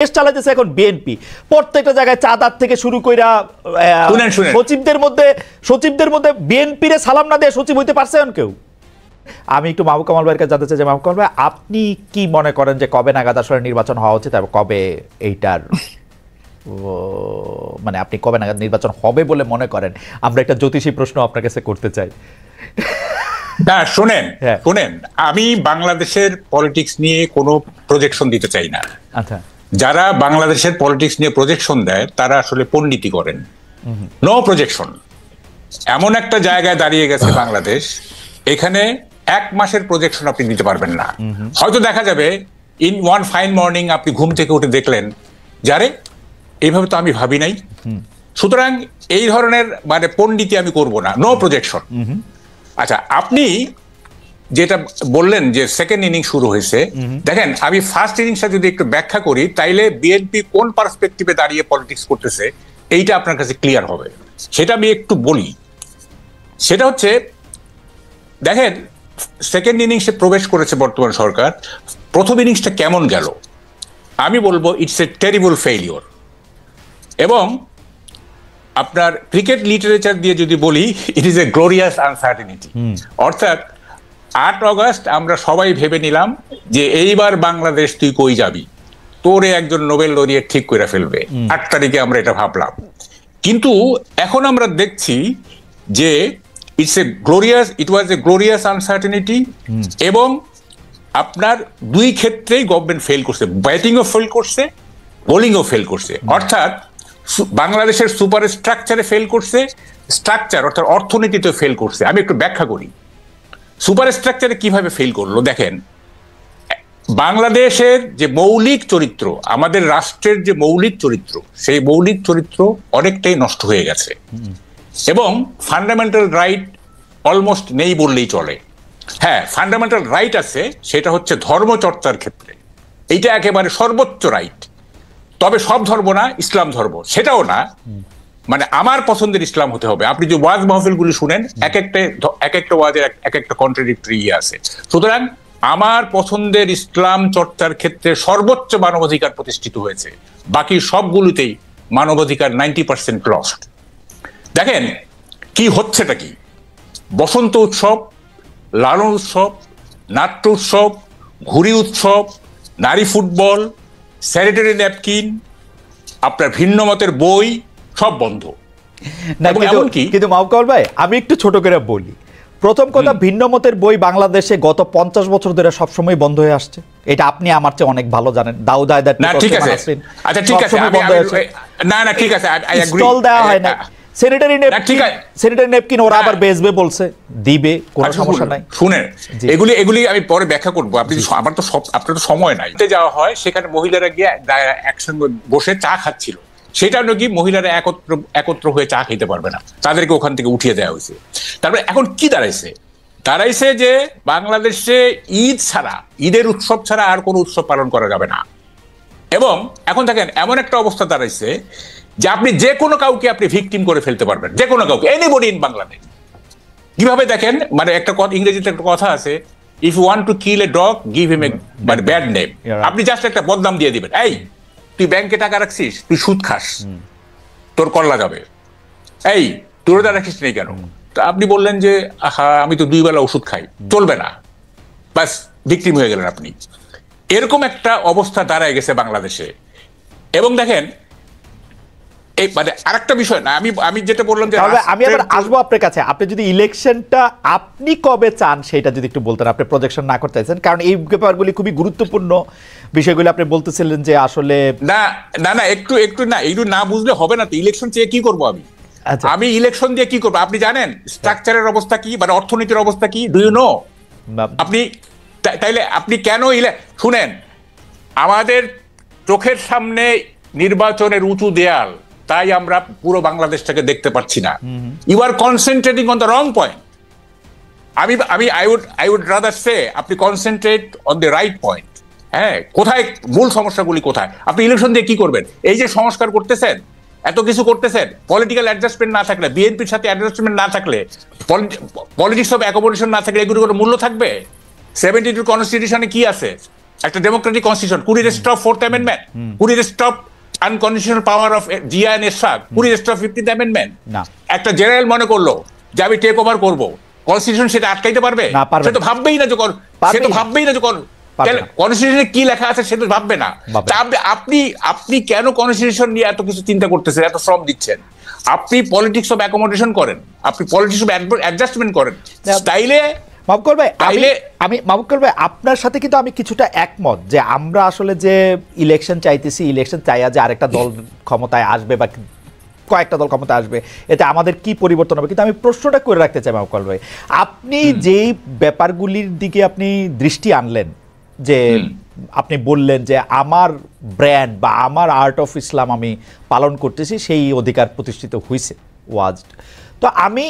দেশ চালাইতেছে এখন বিএনপি। প্রত্যেকটা জায়গায় চাঁদার থেকে শুরু কইরা সচিবদের মধ্যে বিএনপির সালাম না দিয়ে সচিব হইতে পারছে কেউ? আমি একটু মাহবুব কামাল ভাইয়ের কাছে জানতে চাই যে মাহবুব কামাল ভাই, আপনি কি মনে করেন যে কবে নাগাদ আসলে নির্বাচন হওয়া উচিত এবং কবে এইটার মানে আপনি কবে নাগাদ নির্বাচন হবে বলে মনে করেন? আমরা একটা জ্যোতিষী প্রশ্ন আপনার কাছে করতে চাই। না শুনেন, আমি বাংলাদেশের পলিটিক্স নিয়ে কোনো প্রজেকশন দিতে চাই না। আচ্ছা, যারা বাংলাদেশের পলিটিক্স নিয়ে প্রজেকশন দেয় তারা আসলে পণ্ডিতি করেন। No projection. এমন একটা জায়গায় দাঁড়িয়ে গেছে বাংলাদেশ, এখানে এক মাসের প্রজেকশন আপনি দিতে পারবেন না। হয়তো দেখা যাবে ইন ওয়ান ফাইন মর্নিং আপনি ঘুম থেকে উঠে দেখলেন যারে এইভাবে তো আমি ভাবি নাই। সুতরাং এই ধরনের মানে পণ্ডিতি আমি করব না। No projection. আচ্ছা, আপনি যেটা বললেন যে সেকেন্ড ইনিংস শুরু হয়েছে, দেখেন আমি ফার্স্ট ইনিংসটা যদি একটু ব্যাখ্যা করি তাইলে বিএনপি কোন পার্সপেক্টিভে দাঁড়িয়ে পলিটিক্স করতেছে এইটা আপনার কাছে ক্লিয়ার হবে। সেটা আমি একটু বলি। সেটা হচ্ছে, দেখেন সেকেন্ড ইনিংসে প্রবেশ করেছে বর্তমান সরকার। প্রথম ইনিংসটা কেমন গেল? আমি বলবো ইটস এ টেরিবল ফেইলিওর। এবং আপনার ক্রিকেট লিটারেচার দিয়ে যদি বলি, it is a glorious uncertainty. অর্থাৎ 8 অগস্ট আমরা সবাই ভেবে নিলাম যে এইবার বাংলাদেশ তুই কই যাবি, তোরে একজন নোবেল লরিয়েট ঠিক করে ফেলবে। 8 তারিখে আমরা এটা ভাবলাম, কিন্তু এখন আমরা দেখছি যে ইট ওয়াজ এ গ্লোরিয়াস আনসার্টেনিটি। এবং আপনার দুই ক্ষেত্রেই গভর্নমেন্ট ফেল করছে, ব্যাটিংও ফেল করছে, বোলিংও ফেল করছে। অর্থাৎ বাংলাদেশের সুপার স্ট্রাকচারে ফেল করছে, স্ট্রাকচার অর্থাৎ অর্থনীতিতে ফেল করছে। আমি একটু ব্যাখ্যা করি সুপার স্ট্রাকচারে কিভাবে ফেল করলো। দেখেন, বাংলাদেশের যে মৌলিক চরিত্র, আমাদের রাষ্ট্রের যে মৌলিক চরিত্র, সেই মৌলিক চরিত্র অনেকটাই নষ্ট হয়ে গেছে এবং ফান্ডামেন্টাল রাইট অলমোস্ট নেই বললেই চলে। হ্যাঁ, ফান্ডামেন্টাল রাইট আছে, সেটা হচ্ছে ধর্মচর্চার ক্ষেত্রে এইটা একেবারে সর্বোচ্চ রাইট। তবে সব ধর্ম না, ইসলাম ধর্ম সেটাও না, মানে আমার পছন্দের ইসলাম হতে হবে। আপনি যে ওয়াজ মাহফিলগুলি শুনেন, এক একটা ওয়াজের এক একটা কন্ট্রাডিক্টরি ইয়ে আছে। সুতরাং আমার পছন্দের ইসলাম চর্চার ক্ষেত্রে সর্বোচ্চ মানবাধিকার প্রতিষ্ঠিত হয়েছে, বাকি সবগুলোতেই মানবাধিকার 90% লস্ট। দেখেন কি হচ্ছেটা কি, বসন্ত উৎসব, লালন উৎসব, নাট্য উৎসব, ঘুড়ি উৎসব, নারী ফুটবল, স্যানিটারি ন্যাপকিন, আপনার ভিন্ন মতের বই সব বন্ধ। কিন্তু মাহবুব কামাল ভাই, আমি একটু ছোট করে বলি। প্রথম কথা, ভিন্ন মতের বই বাংলাদেশে গত 50 বছর ধরে সবসময় বন্ধ হয়ে আসছে। এটা আপনি আমার চেয়ে অনেক ভালো জানেন। দাউদ হায়দার, ঠিক আছে, আচ্ছা ঠিক আছে, না ঠিক আছে, স্টল দেওয়া হয় না। স্যানিটারি ন্যাপকিন ওরা আবার বেচবে বলছে, দিবে, কোনো সমস্যা নাই। শুনেন, এগুলি আমি পরে ব্যাখ্যা করবো। আপনি আপনার তো সময় নাই। যাওয়া হয় সেখানে মহিলারা গিয়ে একসঙ্গে বসে চা খাচ্ছিল, সেটা নাকি মহিলারা একত্র হয়ে চা খেতে পারবে না, তাদেরকে ওখান থেকে উঠিয়ে দেওয়া হয়েছে। তারপরে এখন কি দাঁড়াইছে যে বাংলাদেশে ঈদ ছাড়া, ঈদের উৎসব ছাড়া আর কোনো উৎসব পালন করা যাবে না। এবং এখন দেখেন এমন একটা অবস্থা দাঁড়াইছে যে আপনি যে কোনো কাউকে আপনি ভিকটিম করে ফেলতে পারবেন, যে কোনো কাউকে, এনিবডি ইন বাংলাদেশ। কিভাবে দেখেন, মানে একটা ইংরেজিতে একটা কথা আছে, if you want to kill a dog give him a মানে ব্যাড নেম। আপনি জাস্ট একটা বদনাম দিয়ে দিবেন, এই তুই ব্যাংকে টাকা রাখছিস, তুই সুদ খাস, তোর কল্লা যাবে, এই তোর ওটা রাখিস নেই কেন? তা আপনি বললেন যে আমি তো 2 বেলা ওষুধ খাই, চলবে না, বাস ভিকটিম হয়ে গেলেন আপনি। এরকম একটা অবস্থা দাঁড়ায় গেছে বাংলাদেশে। এবং দেখেন এই মানে আরেকটা বিষয় না, আমি যেটা বললাম যে আমি আবার আসবো আপনার কাছে। আপনি যদি ইলেকশনটা আপনি কবে চান সেটা যদি একটু বলতেন, আপনি প্রজেকশন না করতে চাইছেন, কারণ এই ব্যাপারগুলি খুবই গুরুত্বপূর্ণ বিষয়গুলো আপনি বলতেছিলেন যে আসলে না একটু না বুঝলে হবে না। তো ইলেকশন চেয়ে কি করবো আমি ইলেকশন দিয়ে কি করবো? আপনি জানেন স্ট্রাকচারের অবস্থা কি, মানে অর্থনীতির অবস্থা কি, ডু ইউ নো? আপনি তাইলে আপনি কেন শুনেন, আমাদের চোখের সামনে নির্বাচনের উঁচু দেয়াল, তাই আমরা পুরো বাংলাদেশটাকে দেখতে পাচ্ছি না। You are concentrating on the wrong point. I would rather say আপনি concentrate on the right point. হ্যাঁ, কোথায় মূল সমস্যাগুলি কোথায়? আপনি ইলেকশন দিয়ে কি করবেন? এই যে সংস্কার করতেছেন, এত কিছু করতেছেন, পলিটিক্যাল অ্যাডজাস্টমেন্ট না থাকলে, বিএনপির সাথে অ্যাডজাস্টমেন্ট না থাকলে, পলিটিক্স অফ অ্যাকোমোডেশন না থাকলে এগুলোর কোনো মূল্য থাকবে? 72 কনস্টিটিউশনে কি আছে? একটা democratic constitution? Could it stop 4th amendment? Could it stop unconditional power of Zia and Ershad? Could it stop 15th amendment? একটা জেনারেল মনে করলো যে আমি টেক ওভার করবো, কনস্টিটিউশন সেটা আটকাইতে পারবে? সে তো ভাববেই না যখন, সে তো ভাববেই না যখন কনস্টিটিউশনে কি লেখা আছে সে তো ভাববে না। আপনি কেন কনস্টিটিউশন নিয়ে এত কিছু চিন্তা করতেছেন, এত শ্রম দিচ্ছেন? আপনি পলিটিক্স অফ অ্যাকোমোডেশন করেন, আপনি পলিটিক্স অফ অ্যাডজাস্টমেন্ট করেন। তাইলে মাহবুব ভাই, আমি মাহবুব ভাই আপনার সাথে কিন্তু আমি কিছুটা একমত যে আমরা আসলে যে ইলেকশন চাইতেছি, ইলেকশন চাইয়া যে আরেকটা দল ক্ষমতায় আসবে বা কয়েকটা দল ক্ষমতায় আসবে, এতে আমাদের কি পরিবর্তন হবে। কিন্তু আমি প্রশ্নটা করে রাখতে চাই মাহবুব ভাই, আপনি যেই ব্যাপারগুলির দিকে আপনি দৃষ্টি আনলেন, যে আপনি বললেন যে আমার ব্র্যান্ড বা আমার আর্ট অফ ইসলাম আমি পালন করতেছি, সেই অধিকার প্রতিষ্ঠিত হয়েছে ওয়াজড। তো আমি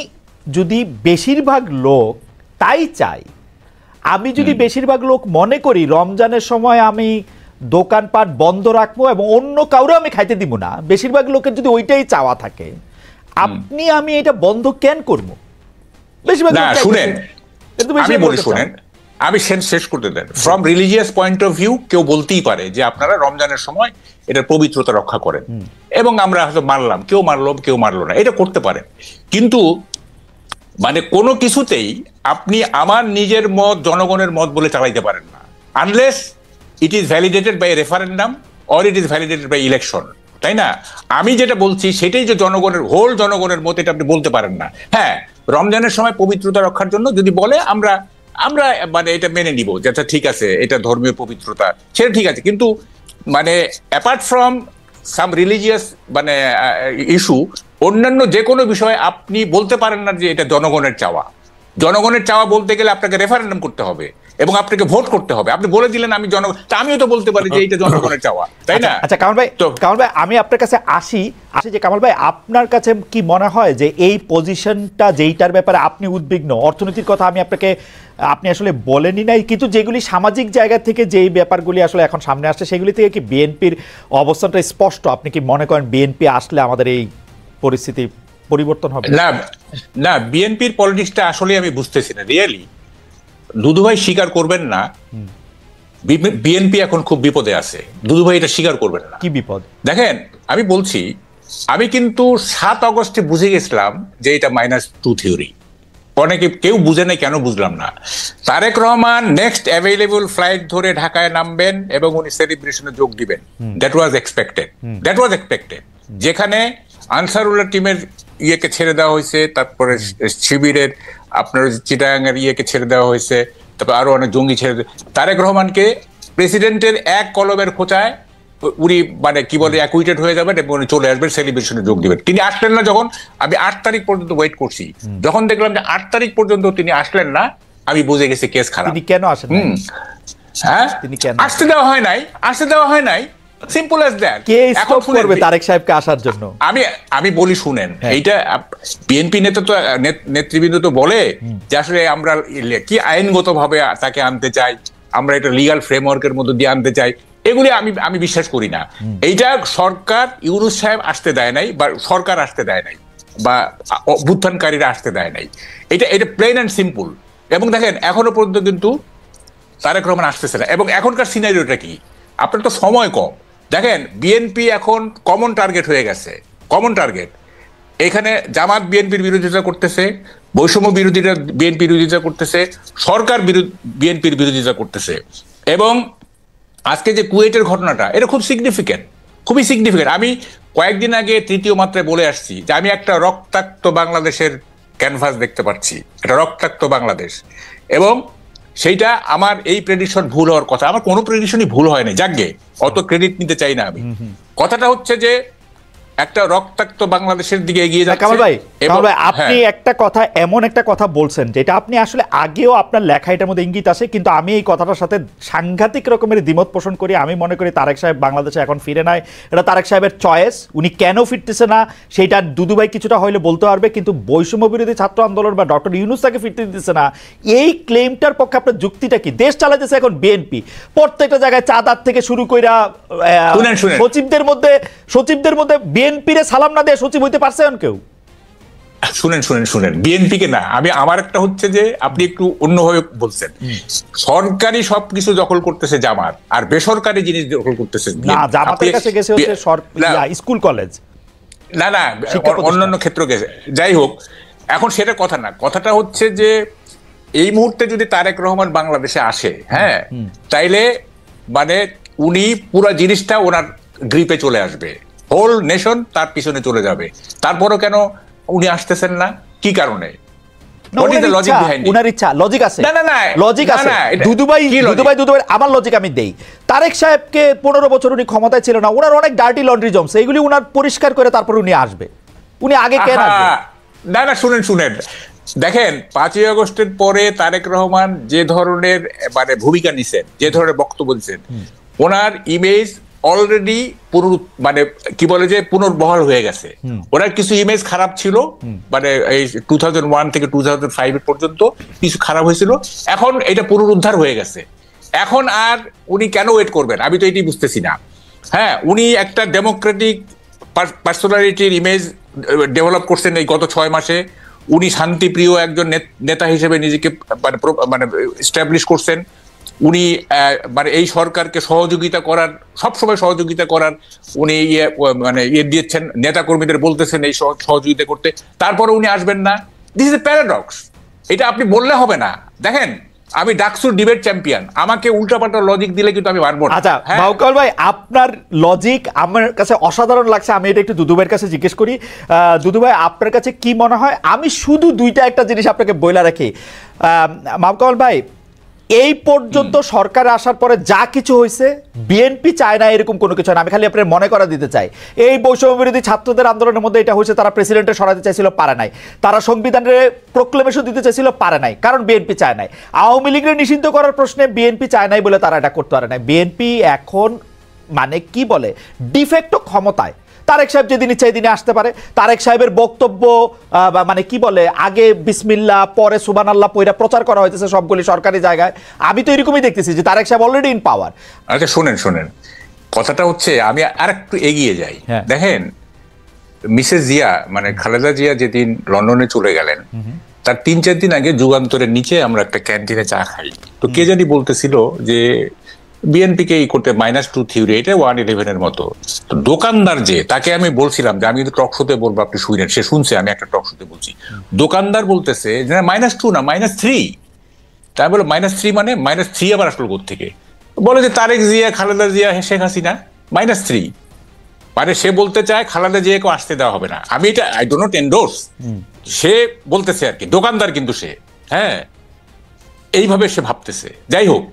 যদি বেশিরভাগ লোক তাই চাই, আমি যদি বেশিরভাগ লোক মনে করি রমজানের সময় আমি দোকানপাট বন্ধ রাখবো এবং অন্য কাউরে আমি খাইতে দিব না, বেশিরভাগ লোকের যদি ওইটাই চাওয়া থাকে, আমি এটা বন্ধ কেন করবো? বেশিরভাগ শুনেন, আমি শেষ করতে দেন। From religious point of view কেউ বলতেই পারে যে আপনারা রমজানের সময় এটার পবিত্রতা রক্ষা করেন, এবং আমরা হয়তো মানলাম, কেউ মানলো কেউ মানলো না, এটা করতে পারেন। কিন্তু মানে কোনো কিছুতেই আপনি আমার নিজের মত জনগণের মত বলে চালাইতে পারেন না, unless it is validated by referendum or it is validated by election, তাই না? আমি যেটা বলছি সেটাই যে জনগণের, হোল জনগণের মত, এটা আপনি বলতে পারেন না। হ্যাঁ, রমজানের সময় পবিত্রতা রক্ষার জন্য যদি বলে আমরা মানে এটা মেনে নিব, যেটা ঠিক আছে, এটা ধর্মীয় পবিত্রতা, সেটা ঠিক আছে। কিন্তু মানে অ্যাপার্ট ফ্রম সাম রিলিজিয়াস মানে ইস্যু, অন্যান্য যে কোনো বিষয়ে আপনি বলতে পারেন না যে এটা জনগণের চাওয়া। জনগণের চাওয়া বলতে গেলে আপনাকে রেফারেন্ডাম করতে হবে এবং আপনাকে ভোট করতে হবে। আপনি বলে দিলেন আমি জনগণ, আমিও তো বলতে পারি যে এটা জনগণের চাওয়া, তাই না? আচ্ছা কামাল ভাই, আমি আপনার কাছে আসি যে কামাল ভাই, আপনার কাছে কি মনে হয় যে এই পজিশনটা যেইটার ব্যাপারে আপনি উদ্বিগ্ন, অর্থনীতির কথা আপনি আসলে বলেনি নাই, কিন্তু যেগুলি সামাজিক জায়গা থেকে যেই ব্যাপারগুলি আসলে এখন সামনে আসছে, সেগুলি থেকে কি বিএনপির অবস্থানটা স্পষ্ট? আপনি কি মনে করেন বিএনপি আসলে আমাদের এই পরিস্থিতি পরিবর্তন হবে? না, বিএনপির পলিটিক্সটা আসলে আমি বুঝতেছি না রিয়েলি। দুদুভাই স্বীকার করবেন না, বিএনপি এখন খুব বিপদে আছে। দুদুভাই এটা স্বীকার করবেন না। কি বিপদ? দেখেন, আমি বলছি, আমি কিন্তু 7 আগস্টে বুঝে গেছিলাম যে এটা -2 থিওরি। অনেকে কেউ বুঝে নাই, কেন বুঝলাম না। Tarique Rahman next available flight ধরে ঢাকায় নামবেন এবং উনি সেলিব্রেশনে যোগ দিবেন। That was expected. যেখানে আনসারুল্লাহ টিমের ইয়েকে ছেড়ে দেওয়া হয়েছে, তারপরে শিবিরের আপনার চিটাগাং এর ইয়েকে ছেড়ে দেওয়া হয়েছে, তারপর আরো অনেক জঙ্গি ছেড়ে, তারেক রহমানকে প্রেসিডেন্টের এক কলমের খোঁচায় উনি মানে কি বলে অ্যাকুইটেড হয়ে যাবেন এবং উনি চলে আসবেন, সেলিব্রেশনে যোগ দিবেন। তিনি আসলেন না। যখন আমি 8 তারিখ পর্যন্ত ওয়েট করছি, যখন দেখলাম যে 8 তারিখ পর্যন্ত তিনি আসলেন না, আমি বুঝে গেছি কেস খারাপ। তিনি কেন আসেন? হ্যাঁ, আসতে দেওয়া হয় নাই। Simple as that. K stop করবে তারেক সাহেবকে আসার জন্য? আমি বলি, শুনেন, এইটা বিএনপি নেতৃবৃন্দ তো বলে যে আসলে আমরা কি আইনগতভাবে তাকে আনতে চাই, আমরা এটা লিগ্যাল ফ্রেমওয়ার্কের মধ্যে দিয়ে আনতে চাই। এগুলি আমি বিশ্বাস করি না। এইটা সরকার, ইউনূস সাহেব আসতে দেয় নাই, বা সরকার আসতে দেয় নাই, বা অভ্যুত্থানকারীরা আসতে দেয় নাই। এটা প্লেন অ্যান্ড সিম্পল। এবং দেখেন, এখনো পর্যন্ত কিন্তু তারেক রহমান আসতেছে না। এবং এখনকার সিনারিওটা কি? আপনার তো সময় কম। দেখেন, বিএনপি এখন কমন টার্গেট হয়ে গেছে। কমন টার্গেট এখানে জামাত বিএনপির বিরোধিতা করতেছে, বৈষম্য বিরোধীরা বিএনপির বিরোধিতা করতেছে, সরকার বিএনপির বিরোধিতা করতেছে। এবং আজকে যে কুয়েটের ঘটনাটা, এটা খুবই সিগনিফিকেন্ট। আমি কয়েকদিন আগে তৃতীয় মাত্রায় বলে আসছি যে আমি একটা রক্তাক্ত বাংলাদেশের ক্যানভাস দেখতে পাচ্ছি, একটা রক্তাক্ত বাংলাদেশ। এবং সেইটা আমার এই প্রেডিকশন ভুল হওয়ার কথা। আমার কোনো প্রেডিকশনই ভুল হয়নি, যাকগে, অত ক্রেডিট নিতে চাই না আমি। কথাটা হচ্ছে যে একটা রক্তাক্ত বাংলাদেশের দিকে এগিয়ে যাচ্ছে। কামাল ভাই, আপনি এমন একটা কথা বলছেন যেটা আপনি আসলে আগেও আপনার লেখা এটার মধ্যে ইঙ্গিত আছে, কিন্তু আমি এই কথাটার সাথে সাংঘাতিক রকমের দ্বিমত পোষণ করি। আমি মনে করি তারেক সাহেব বাংলাদেশে এখন ফিরে নাই, এটা তারেক সাহেবের চয়েস। উনি কেন ফিরতেছে না সেইটা দুদুভাই কিছুটা হইলে বলতে পারবে, কিন্তু বৈষম্য বিরোধী ছাত্র আন্দোলন বা ডক্টর ইউনূস তাকে ফিরতে দিতেছে না, এই ক্লেমটার পক্ষে আপনার যুক্তিটা কি? দেশ চালাইতেছে এখন বিএনপি, প্রত্যেকটা জায়গায় চাঁদার থেকে শুরু কইরা সচিবদের মধ্যে বিএনপিরে সালাম না দিয়ে সচিব হইতে পারছে কেউ? শুনেন শুনেন শুনেন, বিএনপি কে না, আমার একটা হচ্ছে যে আপনি একটু অন্যভাবে বলছেন। সরকারি সবকিছু দখল করতেছে জামাত, আর বেসরকারি জিনিস দখল করতেছে না, জামাতের কাছে গেছে হচ্ছে স্কুল কলেজ, না না অন্যান্য ক্ষেত্র গেছে, যাই হোক এখন সেটা কথা না। কথাটা হচ্ছে যে এই মুহূর্তে যদি তারেক রহমান বাংলাদেশে আসে, হ্যাঁ, তাইলে মানে উনি পুরো জিনিসটা ওনার গ্রিপে চলে আসবে, হোল নেশন তার পিছনে চলে যাবে। তারপরও কেন উনি আসতেছেন না, কি কারণে? আমার লজিক আমি দেই, তারেক সাহেবকে 15 বছর উনি ক্ষমতায় ছিল না, ওনার অনেক ডার্টি লন্ড্রি জমছে, এগুলি উনার পরিষ্কার করে তারপর উনি আসবে। উনি আগে কেন আসবে? না না শুনেন শুনেন, দেখেন 5ই আগস্টের পরে তারেক রহমান যে ধরনের মানে ভূমিকা নিছেন, যে ধরনের বক্তব্য দিচ্ছেন, ওনার ইমেজ অলরেডি মানে কি বলে যে পুনর্বহাল হয়ে গেছে। ওনার কিছু ইমেজ খারাপ ছিল, মানে এই 2001 থেকে 2005 পর্যন্ত কিছু খারাপ হয়েছিল, এখন এটা পুনরুদ্ধার হয়ে গেছে। এখন আর উনি কেন ওয়েট করবেন আমি তো এটি বুঝতেছি না। হ্যাঁ, উনি একটা ডেমোক্রেটিক পার্সোনালিটির ইমেজ ডেভেলপ করছেন এই গত 6 মাসে। উনি শান্তিপ্রিয় একজন নেতা হিসেবে নিজেকে মানে এস্টাবলিশ করছেন। উনি মানে এই সরকারকে সহযোগিতা করার, সবসময় সহযোগিতা করার উনি মানে দিয়েছেন, নেতা কর্মীদের বলতেছেন এই সহযোগিতা করতে, তারপরে উনি আসবেন না। দিস ইজ এ প্যারাডক্স, এটা আপনি বললে হবে না। দেখেন আমি ডাকসুর ডিবেট চ্যাম্পিয়ন, আমাকে উল্টাপাল্টা লজিক দিলে কিন্তু আমি পারবো না। আচ্ছা বাউকাল ভাই, আপনার লজিক আমার কাছে অসাধারণ লাগছে, আমি এটা একটু দুদু ভাইয়ের কাছে জিজ্ঞেস করি। দুদু ভাই, আপনার কাছে কি মনে হয়? আমি শুধু একটা জিনিস আপনাকে বইলা রাখি, বাউকাল ভাই, এই পর্যন্ত সরকার আসার পরে যা কিছু হয়েছে বিএনপি চায় না এরকম কোনো কিছু না। আমি খালি আপনার মনে করা দিতে চাই, এই বৈষম্য বিরোধী ছাত্রদের আন্দোলনের মধ্যে এটা হয়েছে, তারা প্রেসিডেন্টের সরাতে চাইছিল, পারে নাই। তারা সংবিধানের প্রোক্লেমেশন দিতে চাইছিল, পারে নাই, কারণ বিএনপি চায় নাই। আওয়ামী লীগের নিষিদ্ধ করার প্রশ্নে বিএনপি চায় নাই বলে তারা এটা করতে পারে নাই। বিএনপি এখন মানে কি বলে ডিফেক্টো ক্ষমতায়। তারেক সাহেব যেদিন ইচ্ছা দিনে আসতে পারে। তারেক সাহেবের বক্তব্য মানে কি বলে, আগে বিসমিল্লাহ পরে সুবহানাল্লাহ পয়রা প্রচার করা হইতেছে সবগুলি সরকারি জায়গায়। আমি তো এরকমই দেখতেছি যে তারেক সাহেব অলরেডি ইন পাওয়ার। আচ্ছা শুনেন শুনেন, কথাটা হচ্ছে আমি আর একটু এগিয়ে যাই। দেখেন মিসেস জিয়া মানে খালেদা জিয়া যেদিন লন্ডনে চলে গেলেন, তার 3-4 দিন আগে যুগান্তরের নিচে আমরা একটা ক্যান্টিনে চা খাই, তো কে জানি বলতেছিল যে বিএনপি কে করতে -2 থিওরি, এটা 111 মতো। তো দোকানদার যে, তাকে আমি বলছিলাম যে আমি কিন্তু টক শোতে বলবো, আপনি শুনেন, সে শুনছে আমি একটা টক শোতে বলছি। দোকানদার বলতেছে যে -2 না -3। তাই বলে -3 মানে -3 আবার আসলো কোত্থেকে? বলে যে তারেক জিয়া, খালেদা জিয়া, শেখ হাসিনা, -3। মানে সে বলতে চায় খালেদা জিয়াকে আসতে দেওয়া হবে না। আমি এটা আই ডো নট এন্ডোর্স, সে বলতেছে আর কি, দোকানদার কিন্তু সে, হ্যাঁ, এইভাবে সে ভাবতেছে। যাই হোক,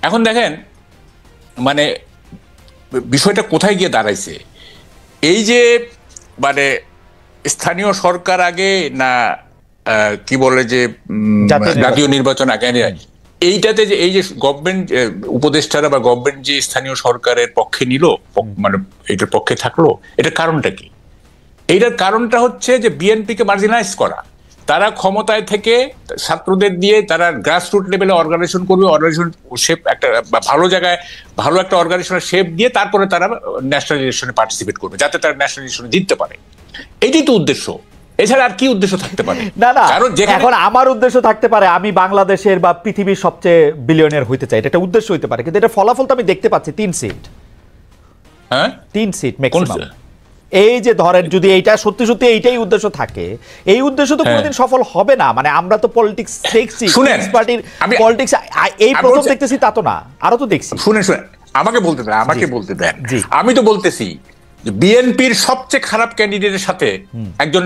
এখন দেখেন মানে বিষয়টা কোথায় গিয়ে দাঁড়াইছে। এই যে মানে স্থানীয় সরকার আগে না কি বলে যে জাতীয় নির্বাচন আগে, এইটাতে যে এই যে গভর্নমেন্ট উপদেষ্টারা বা গভর্নমেন্ট যে স্থানীয় সরকারের পক্ষে নিল, মানে এটার পক্ষে থাকলো, এটার কারণটা কি? এইটার কারণটা হচ্ছে যে বিএনপি কে মার্জিনালাইজ করা। তারা ক্ষমতায় থেকে ছাত্রদের দিয়ে তারা গ্রাসরুট লেভেলে অর্গানাইজেশন করবে, অর্গানাইজেশন শেপ একটা ভালো জায়গায় ভালো একটা অর্গানাইজেশনের শেপ দিয়ে তারপরে তারা ন্যাশনাল ইলেকশনে পার্টিসিপেট করবে, যাতে তারা ন্যাশনাল ইলেকশনে জিততে পারে। এটাই তো উদ্দেশ্য, এছাড়া আর কি উদ্দেশ্য থাকতে পারে? না না, এখন আমার উদ্দেশ্য থাকতে পারে আমি বাংলাদেশের বা পৃথিবীর সবচেয়ে বিলিয়নিয়ার হইতে চাই, এটা একটা উদ্দেশ্য হইতে পারে, কিন্তু এটা ফলাফল তো আমি দেখতে পাচ্ছি 3 সিট। হ্যাঁ 3 সিট ম্যাক্সিমাম। এই যে ধরেন যদি এইটা সত্যি সত্যি এইটাই উদ্দেশ্য থাকে, এই উদ্দেশ্য তো কোনোদিন সফল হবে না। মানে আমরা তো পলিটিক্স দেখছি, পার্টির পলিটিক্স এই প্রথম দেখতেছি তা তো না, আরো তো দেখছি। শুনেন শুনেন, আমাকে বলতে দেন। আমি তো বলতেছি বিএনপির সবচেয়ে খারাপ ক্যান্ডিডেটের সাথে একজন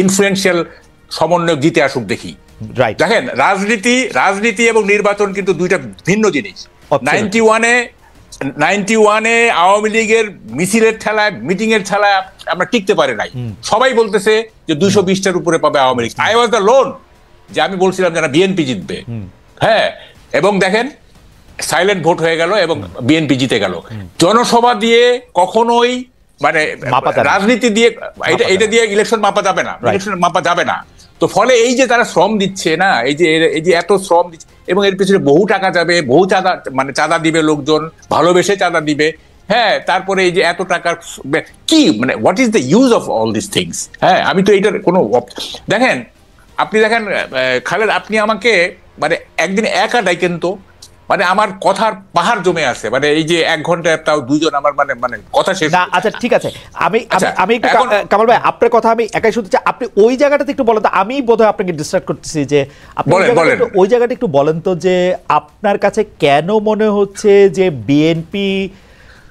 ইনফ্লুয়েন্সিয়াল সমন্বয়ক জিতে আসুক দেখি। দেখেন রাজনীতি এবং নির্বাচন কিন্তু দুইটা ভিন্ন জিনিস। 91-এ আওয়ামী লীগের মিছিলের ঠেলায়, মিটিং এর ঠেলায় আমরা টিকতে পারি নাই। সবাই বলতেছে যে 220টার উপরে পাবে Awami League. I was the loan, যে আমি বলছিলাম যারা বিএনপি জিতবে। হ্যাঁ, এবং দেখেন সাইলেন্ট ভোট হয়ে গেল এবং বিএনপি জিতে গেল। জনসভা দিয়ে কখনোই মানে রাজনীতি দিয়ে এটা দিয়ে ইলেকশন মাপা যাবে না, ইলেকশন মাপা যাবে না। তো ফলে এই যে তারা শ্রম দিচ্ছে না, এই যে এত শ্রম দিচ্ছে এবং এর পিছনে বহু টাকা যাবে, বহু চাঁদা, মানে চাঁদা দিবে লোকজন, ভালোবেসে চাঁদা দিবে, হ্যাঁ, তারপরে এই যে এত টাকার কি মানে what is the use of all this things? হ্যাঁ, আমি তো এইটার কোনো দেখেন, আপনি দেখেন খালেদ, আপনি আমাকে মানে একদিন একা ডাইকেন তো, মানে আমার কথার পাহাড় জমে আছে, মানে এই যে 1 ঘন্টা তাও দুইজন আমার মানে মানে কথা শেষ না। আচ্ছা ঠিক আছে, আমি একটু কামাল ভাই আপনার কথা আমি একাই শুনতে চাই, আপনি ওই জায়গাটাতে একটু বলেন তো, আমি বোধহয় আপনাকে ডিস্ট্রাক্ট করতেছি, যে আপনি ওই জায়গাটা একটু বলেন তো, যে আপনার কাছে কেন মনে হচ্ছে যে বিএনপি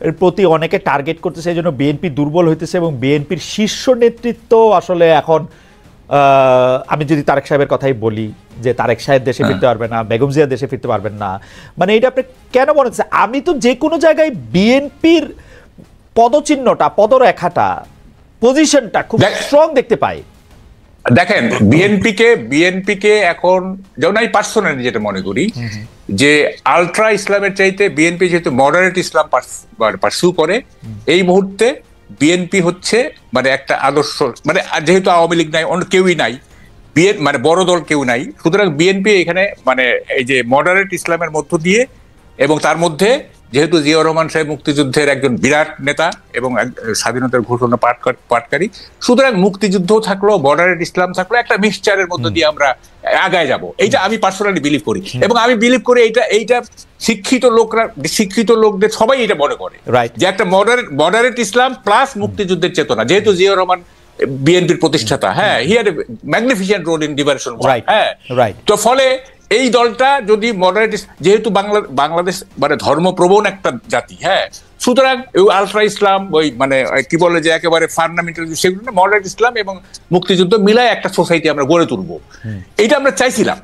এর প্রতি অনেকে টার্গেট করতেছে, এই জন্য বিএনপি দুর্বল হইতেছে এবং বিএনপির শীর্ষ নেতৃত্ব আসলে এখন, আমি যদি তারেক সাহেবের কথাই বলি, যে তারেক সাহেব দেশে ফিরতে পারবে না, বেগম জিয়া দেশে ফিরতে পারবেন না, মানে এটা আপনি কেন মনে হচ্ছে? আমি তো যে কোনো জায়গায় বিএনপির পদচিহ্নটা, পদরেখাটা, পজিশনটা খুব স্ট্রং দেখতে পাই। দেখেন, বিএনপিকে এখন যেমন আমি পার্সোনালি যেটা মনে করি, যে আলট্রা ইসলামের চাইতে বিএনপি যেহেতু মডারেট ইসলাম পার্সু করে, এই মুহূর্তে বিএনপি হচ্ছে মানে একটা আদর্শ, মানে যেহেতু আওয়ামী লীগ নাই, অন্য কেউই নাই, মানে বড় দল কেউ নাই, সুতরাং বিএনপি এখানে মানে এই যে মডারেট ইসলামের মধ্য দিয়ে, এবং তার মধ্যে যেহেতু জিয়াউর রহমান সাহেব মুক্তিযুদ্ধের একজন বিরাট নেতা এবং স্বাধীনতার ঘোষণা পাঠকারী, সুতরাং মুক্তিযুদ্ধ থাকলো, মডারেট ইসলাম থাকলো, একটা মিক্সচারের মধ্য দিয়ে আমরা আগায় যাব, এইটা আমি পার্সোনালি বিলিভ করি। এবং আমি বিলিভ করি এইটা শিক্ষিত লোকদের সবাই এটা মনে করে, যে একটা মডারেট ইসলাম প্লাস মুক্তিযুদ্ধের চেতনা, যেহেতু জিয়াউর রহমান বিএনপির প্রতিষ্ঠাতা, হ্যাঁ, he had a magnificent role in liberation, হ্যাঁ, তো ফলে এই দলটা যদি মডারেট, যেহেতু বাংলাদেশ মানে ধর্মপ্রবণ একটা জাতি, হ্যাঁ, সুতরাং আলট্রা ইসলাম, ওই মানে কি বলে যে একেবারে ফান্ডামেন্টাল, সেগুলো মডারেট ইসলাম এবং মুক্তিযুদ্ধ মিলায় একটা সোসাইটি আমরা গড়ে তুলবো, এইটা আমরা চাইছিলাম,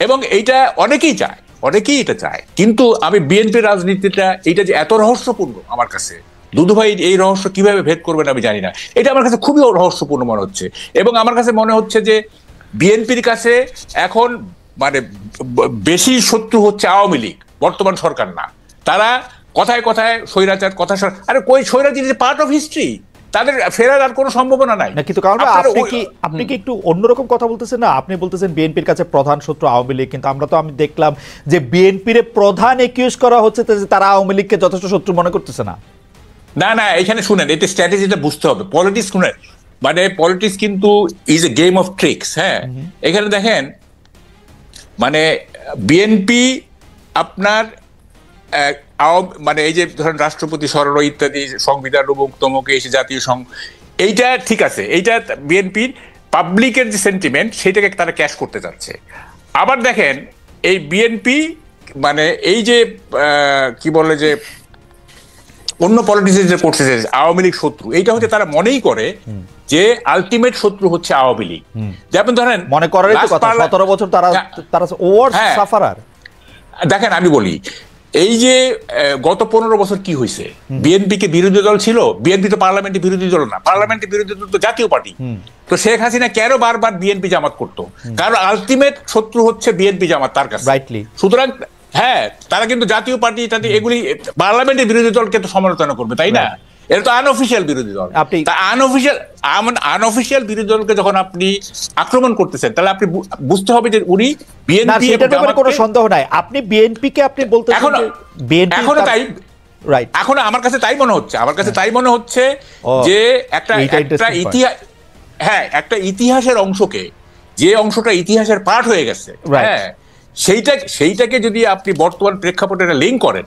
এবং এইটা অনেকেই এটা চায়। কিন্তু আমি বিএনপির রাজনীতিটা এইটা যে এত রহস্যপূর্ণ আমার কাছে, দুদু ভাই এই রহস্য কিভাবে ভেদ করবেন আমি জানি না, এটা আমার কাছে খুবই রহস্যপূর্ণ মনে হচ্ছে। এবং আমার কাছে মনে হচ্ছে যে বিএনপির কাছে এখন মানে বেশি শত্রু হচ্ছে আওয়ামী লীগ, বর্তমান সরকার না। তারা কথায় কথায় স্বৈরাচার কথা, আরে কই স্বৈরাচার ইজ পার্ট অফ হিস্ট্রি, তাদের ফেরার আর কোনো সম্ভাবনা নাই। কিন্তু কারণ আপনি কি একটু অন্যরকম কথা বলতেছেন না? আপনি বলতেছেন বিএনপির কাছে প্রধান শত্রু আওয়ামী লীগ, কিন্তু আমরা তো আমি দেখলাম যে বিএনপির প্রধান একিউজ করা হচ্ছে যে তারা আওয়ামী লীগকে যথেষ্ট শত্রু মনে করতেছে না। না, এখানে শুনেন, এটা স্ট্র্যাটেজিটা বুঝতে হবে। পলিটিক্স শুনেন, মানে পলিটিক্স কিন্তু is a game of tricks. হ্যাঁ, এখানে দেখেন মানে বিএনপি আপনার মানে এই যে ধরেন রাষ্ট্রপতি সরল ইত্যাদি, সংবিধান তমুক এসে জাতীয় এইটা ঠিক আছে, এইটা বিএনপির পাবলিকের যে সেন্টিমেন্ট সেটাকে তারা ক্যাশ করতে চাচ্ছে। আবার দেখেন এই বিএনপি মানে এই যে কি বলে যে অন্য পলিটিক্স যে করছে যে আওয়ামী লীগ শত্রু, এইটা হচ্ছে তারা মনেই করে যে আলটিমেট শত্রু হচ্ছে আওয়ামী লীগ। যেমন ধরেন মনে করেন 17 বছর তারা সাফারার। দেখেন আমি বলি, এই যে গত 15 বছর কি হয়েছে, বিএনপি কে বিরোধী দল ছিল, বিএনপি তো পার্লামেন্টে বিরোধী দল না, পার্লামেন্টে বিরোধী দল তো জাতীয় পার্টি। তো শেখ হাসিনা কেন বারবার বিএনপি জামাত করতো? কারণ আলটিমেট শত্রু হচ্ছে বিএনপি জামাত তার কাছে। সুতরাং হ্যাঁ, তারা কিন্তু জাতীয় পার্টি এগুলি পার্লামেন্টের বিরোধী দলকে তো সমালোচনা করবে, তাই না? এটা তো আনঅফিসিয়াল বিরোধী দল। আনঅফিসিয়াল বিরোধী দলকে যখন আপনি আক্রমণ করতেছেন, তাহলে আপনি বুঝতে হবে যে উনি বিএনপি, এটার ব্যাপারে কোনো সন্দেহ নাই। আপনি বিএনপিকে আপনি বলতেছেন এখনো তাই, এখন আমার কাছে তাই মনে হচ্ছে যে একটা ইতিহাস, হ্যাঁ, একটা ইতিহাসের অংশকে, যে অংশটা ইতিহাসের পার্ট হয়ে গেছে, হ্যাঁ, সেইটাকে যদি আপনি বর্তমান প্রেক্ষাপটে লিঙ্ক করেন,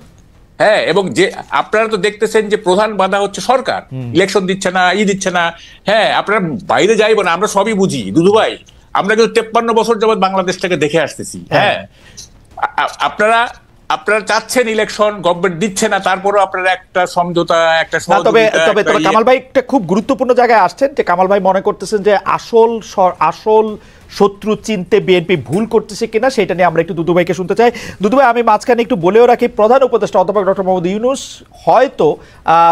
হ্যাঁ, এবং যে আপনারা তো দেখতেছেন যে প্রধান বাধা হচ্ছে সরকার, ইলেকশন দিচ্ছে না, দিচ্ছে না। হ্যাঁ, আপনারা বাইরে যাইব না, আমরা সবই বুঝি দুদু ভাই, আমরা কিন্তু 53 বছর যাবৎ বাংলাদেশটাকে দেখে আসতেছি। হ্যাঁ, আপনারা চাচ্ছেন ইলেকশন, গভর্নমেন্ট দিচ্ছে না, তারপরেও আপনারা একটা সমঝোতা, একটা তবে কামাল ভাই একটা খুব গুরুত্বপূর্ণ জায়গায় আসছেন, যে কামাল ভাই মনে করতেছেন যে আসল শত্রু চিনতে বিএনপি ভুল করতেছে কিনা, সেটা নিয়ে আমরা একটু দুদু ভাইকে শুনতে চাই। দুদু ভাই, আমি মাঝখানে একটু বলেও রাখি, প্রধান উপদেষ্টা অধ্যাপক ডক্টর মোহাম্মদ ইউনূস হয়তো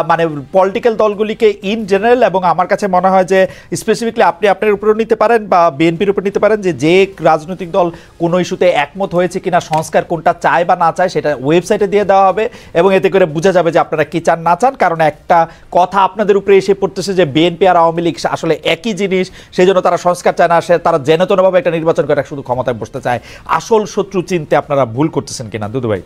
মানে পলিটিক্যাল দলগুলিকে ইন জেনারেল, এবং আমার কাছে মনে হয় যে স্পেসিফিকলি আপনি আপনার উপরেও নিতে পারেন বা বিএনপির উপর নিতে পারেন, যে রাজনৈতিক দল কোনো ইস্যুতে একমত হয়েছে কিনা, সংস্কার কোনটা চায় বা না চায়, সেটা ওয়েবসাইটে দিয়ে দেওয়া হবে, এবং এতে করে বোঝা যাবে যে আপনারা কি চান না চান। কারণ একটা কথা আপনাদের উপরে এসে পড়তেছে যে বিএনপি আর আওয়ামী লীগ আসলে একই জিনিস, সেই জন্য তারা সংস্কার চায় না, তারা যেনতনভাবে একটা নির্বাচন করে শুধু ক্ষমতায় বসতে চায়। আসল শত্রু চিনতে আপনারা ভুল করতেছেন কিনা দুদু ভাই?